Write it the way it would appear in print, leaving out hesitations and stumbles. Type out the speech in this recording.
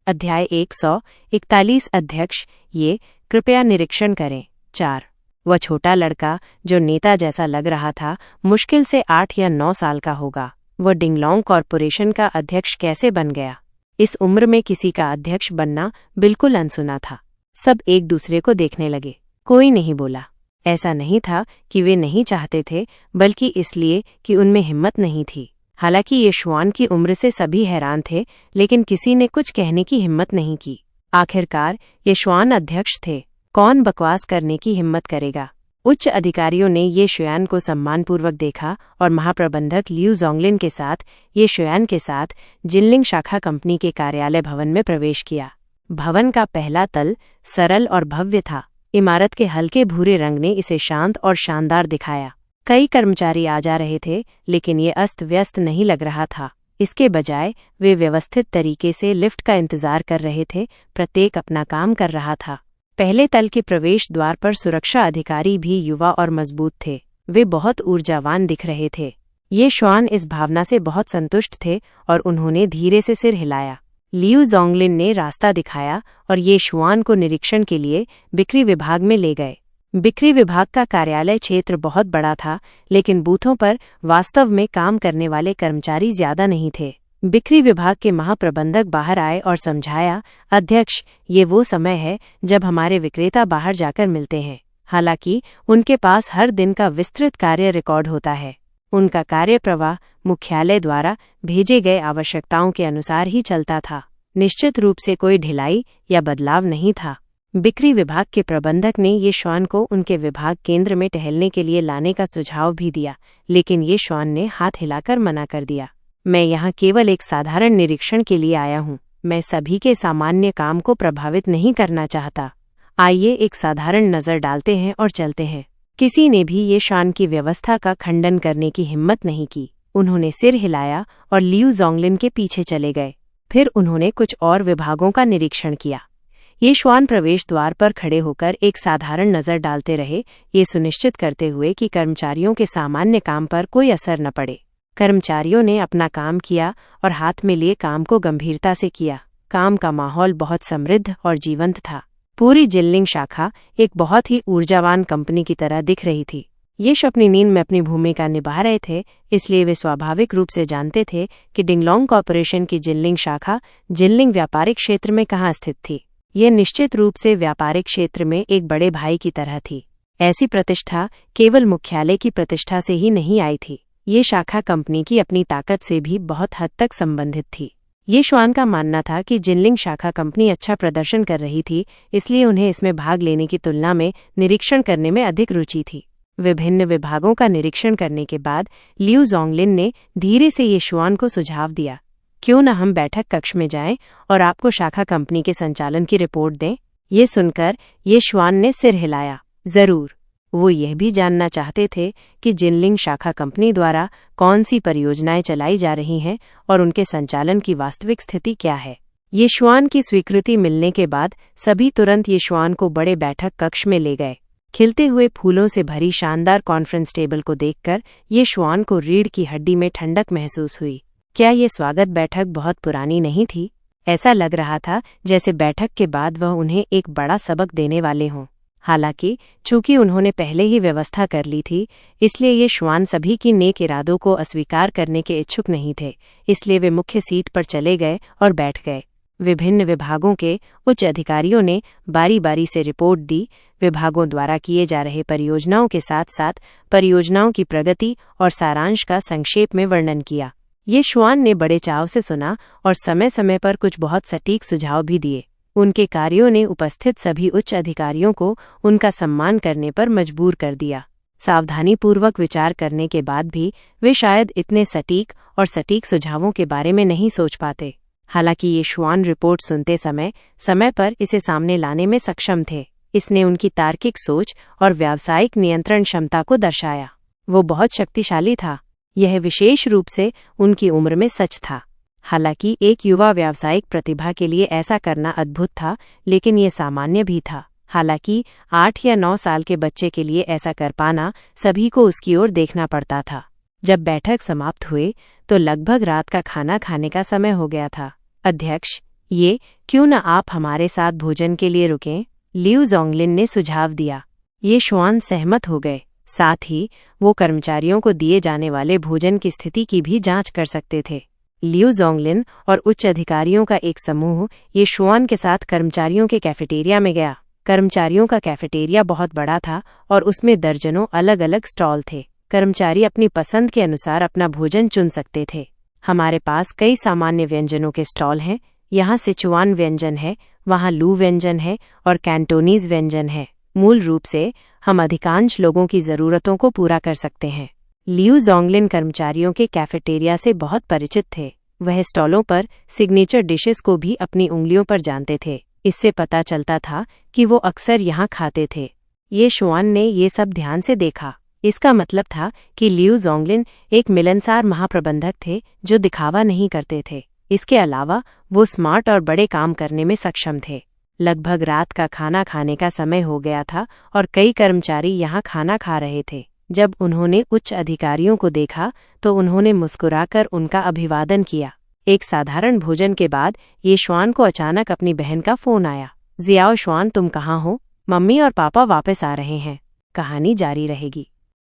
अध्याय 141 अध्यक्ष ये कृपया निरीक्षण करें। 4 वह छोटा लड़का जो नेता जैसा लग रहा था मुश्किल से 8 या 9 साल का होगा। वह डिंगलोंग कॉरपोरेशन का अध्यक्ष कैसे बन गया? इस उम्र में किसी का अध्यक्ष बनना बिल्कुल अनसुना था। सब एक दूसरे को देखने लगे। कोई नहीं बोला। ऐसा नहीं था कि वे नहीं चाहते थे, बल्कि इसलिए कि उनमें हिम्मत नहीं थी। हालांकि ये शुआन की उम्र से सभी हैरान थे, लेकिन किसी ने कुछ कहने की हिम्मत नहीं की। आखिरकार ये शुआन अध्यक्ष थे। कौन बकवास करने की हिम्मत करेगा? उच्च अधिकारियों ने ये शुआन को सम्मानपूर्वक देखा और महाप्रबंधक लियू जोंगलिन के साथ ये शुआन के साथ जिनलिंग शाखा कंपनी के कार्यालय भवन में प्रवेश किया। भवन का पहला तल सरल और भव्य था। इमारत के हल्के भूरे रंग ने इसे शांत और शानदार दिखाया। कई कर्मचारी आ जा रहे थे, लेकिन ये अस्त व्यस्त नहीं लग रहा था। इसके बजाय वे व्यवस्थित तरीके से लिफ्ट का इंतजार कर रहे थे। प्रत्येक अपना काम कर रहा था। पहले तल के प्रवेश द्वार पर सुरक्षा अधिकारी भी युवा और मजबूत थे। वे बहुत ऊर्जावान दिख रहे थे। ये शुआन इस भावना से बहुत संतुष्ट थे और उन्होंने धीरे से सिर हिलाया। लियू जोंगलिन ने रास्ता दिखाया और ये शुआन को निरीक्षण के लिए बिक्री विभाग में ले गए। बिक्री विभाग का कार्यालय क्षेत्र बहुत बड़ा था, लेकिन बूथों पर वास्तव में काम करने वाले कर्मचारी ज्यादा नहीं थे। बिक्री विभाग के महाप्रबंधक बाहर आए और समझाया, अध्यक्ष, ये वो समय है जब हमारे विक्रेता बाहर जाकर मिलते हैं। हालांकि उनके पास हर दिन का विस्तृत कार्य रिकॉर्ड होता है। उनका कार्य प्रवाह मुख्यालय द्वारा भेजे गए आवश्यकताओं के अनुसार ही चलता था। निश्चित रूप से कोई ढिलाई या बदलाव नहीं था। बिक्री विभाग के प्रबंधक ने ये शुआन को उनके विभाग केंद्र में टहलने के लिए लाने का सुझाव भी दिया, लेकिन ये शुआन ने हाथ हिलाकर मना कर दिया। मैं यहाँ केवल एक साधारण निरीक्षण के लिए आया हूँ। मैं सभी के सामान्य काम को प्रभावित नहीं करना चाहता। आइए एक साधारण नज़र डालते हैं और चलते हैं। किसी ने भी ये शुआन की व्यवस्था का खंडन करने की हिम्मत नहीं की। उन्होंने सिर हिलाया और लियू जोंगलिन के पीछे चले गए। फिर उन्होंने कुछ और विभागों का निरीक्षण किया। ये शुआन प्रवेश द्वार पर खड़े होकर एक साधारण नज़र डालते रहे, ये सुनिश्चित करते हुए कि कर्मचारियों के सामान्य काम पर कोई असर न पड़े। कर्मचारियों ने अपना काम किया और हाथ में लिए काम को गंभीरता से किया। काम का माहौल बहुत समृद्ध और जीवंत था। पूरी जिनलिंग शाखा एक बहुत ही ऊर्जावान कंपनी की तरह दिख रही थी। ये अपनी नींद में अपनी भूमिका निभा रहे थे, इसलिए वे स्वाभाविक रूप से जानते थे कि डिंगलोंग कॉरपोरेशन की जिनलिंग शाखा जिनलिंग व्यापारिक क्षेत्र में कहाँ स्थित थी। ये निश्चित रूप से व्यापारिक क्षेत्र में एक बड़े भाई की तरह थी। ऐसी प्रतिष्ठा केवल मुख्यालय की प्रतिष्ठा से ही नहीं आई थी। ये शाखा कंपनी की अपनी ताकत से भी बहुत हद तक संबंधित थी। ये शुआन का मानना था कि जिनलिंग शाखा कंपनी अच्छा प्रदर्शन कर रही थी, इसलिए उन्हें इसमें भाग लेने की तुलना में निरीक्षण करने में अधिक रुचि थी। विभिन्न विभागों का निरीक्षण करने के बाद लियू जोंगलिन ने धीरे से ये शुआन को सुझाव दिया, क्यों न हम बैठक कक्ष में जाएं और आपको शाखा कंपनी के संचालन की रिपोर्ट दें। ये सुनकर ये शुआन ने सिर हिलाया। जरूर। वो यह भी जानना चाहते थे कि जिनलिंग शाखा कंपनी द्वारा कौन सी परियोजनाएं चलाई जा रही हैं और उनके संचालन की वास्तविक स्थिति क्या है। ये शुआन की स्वीकृति मिलने के बाद सभी तुरंत ये शुआन को बड़े बैठक कक्ष में ले गए। खिलते हुए फूलों से भरी शानदार कॉन्फ्रेंस टेबल को देखकर ये शुआन को रीढ़ की हड्डी में ठंडक महसूस हुई। क्या ये स्वागत बैठक बहुत पुरानी नहीं थी? ऐसा लग रहा था जैसे बैठक के बाद वह उन्हें एक बड़ा सबक देने वाले हों। हालांकि चूंकि उन्होंने पहले ही व्यवस्था कर ली थी, इसलिए ये शुआन सभी की नेक इरादों को अस्वीकार करने के इच्छुक नहीं थे। इसलिए वे मुख्य सीट पर चले गए और बैठ गए। विभिन्न विभागों के उच्च अधिकारियों ने बारी बारी से रिपोर्ट दी। विभागों द्वारा किए जा रहे परियोजनाओं के साथ साथ परियोजनाओं की प्रगति और सारांश का संक्षेप में वर्णन किया। ये शुआन ने बड़े चाव से सुना और समय समय पर कुछ बहुत सटीक सुझाव भी दिए। उनके कार्यों ने उपस्थित सभी उच्च अधिकारियों को उनका सम्मान करने पर मजबूर कर दिया। सावधानीपूर्वक विचार करने के बाद भी वे शायद इतने सटीक और सटीक सुझावों के बारे में नहीं सोच पाते। हालांकि ये शुआन रिपोर्ट सुनते समय पर इसे सामने लाने में सक्षम थे। इसने उनकी तार्किक सोच और व्यावसायिक नियंत्रण क्षमता को दर्शाया। वो बहुत शक्तिशाली था। यह विशेष रूप से उनकी उम्र में सच था। हालांकि एक युवा व्यावसायिक प्रतिभा के लिए ऐसा करना अद्भुत था, लेकिन ये सामान्य भी था। हालांकि 8 या 9 साल के बच्चे के लिए ऐसा कर पाना सभी को उसकी ओर देखना पड़ता था। जब बैठक समाप्त हुई तो लगभग रात का खाना खाने का समय हो गया था। अध्यक्ष, ये क्यों न आप हमारे साथ भोजन के लिए रुकें? लिऊ जोंगलिन ने सुझाव दिया। ये शुआन सहमत हो गए। साथ ही वो कर्मचारियों को दिए जाने वाले भोजन की स्थिति की भी जांच कर सकते थे। लिऊ जोंगलिन और उच्च अधिकारियों का एक समूह ये शुआन के साथ कर्मचारियों के कैफेटेरिया में गया। कर्मचारियों का कैफेटेरिया बहुत बड़ा था और उसमें दर्जनों अलग अलग स्टॉल थे। कर्मचारी अपनी पसंद के अनुसार अपना भोजन चुन सकते थे। हमारे पास कई सामान्य व्यंजनों के स्टॉल हैं। यहाँ सिचुआन व्यंजन है, वहाँ लू व्यंजन है और कैंटोनीज व्यंजन है। मूल रूप से हम अधिकांश लोगों की ज़रूरतों को पूरा कर सकते हैं। लिऊ जोंगलिन कर्मचारियों के कैफेटेरिया से बहुत परिचित थे। वह स्टॉलों पर सिग्नेचर डिशेस को भी अपनी उंगलियों पर जानते थे। इससे पता चलता था कि वो अक्सर यहाँ खाते थे। ये शुआन ने ये सब ध्यान से देखा। इसका मतलब था कि लिऊ जोंगलिन एक मिलनसार महाप्रबंधक थे जो दिखावा नहीं करते थे। इसके अलावा वो स्मार्ट और बड़े काम करने में सक्षम थे। लगभग रात का खाना खाने का समय हो गया था और कई कर्मचारी यहाँ खाना खा रहे थे। जब उन्होंने उच्च अधिकारियों को देखा तो उन्होंने मुस्कुराकर उनका अभिवादन किया। एक साधारण भोजन के बाद ये शुआन को अचानक अपनी बहन का फोन आया। जियाओ शुआन, तुम कहाँ हो? मम्मी और पापा वापस आ रहे हैं। कहानी जारी रहेगी।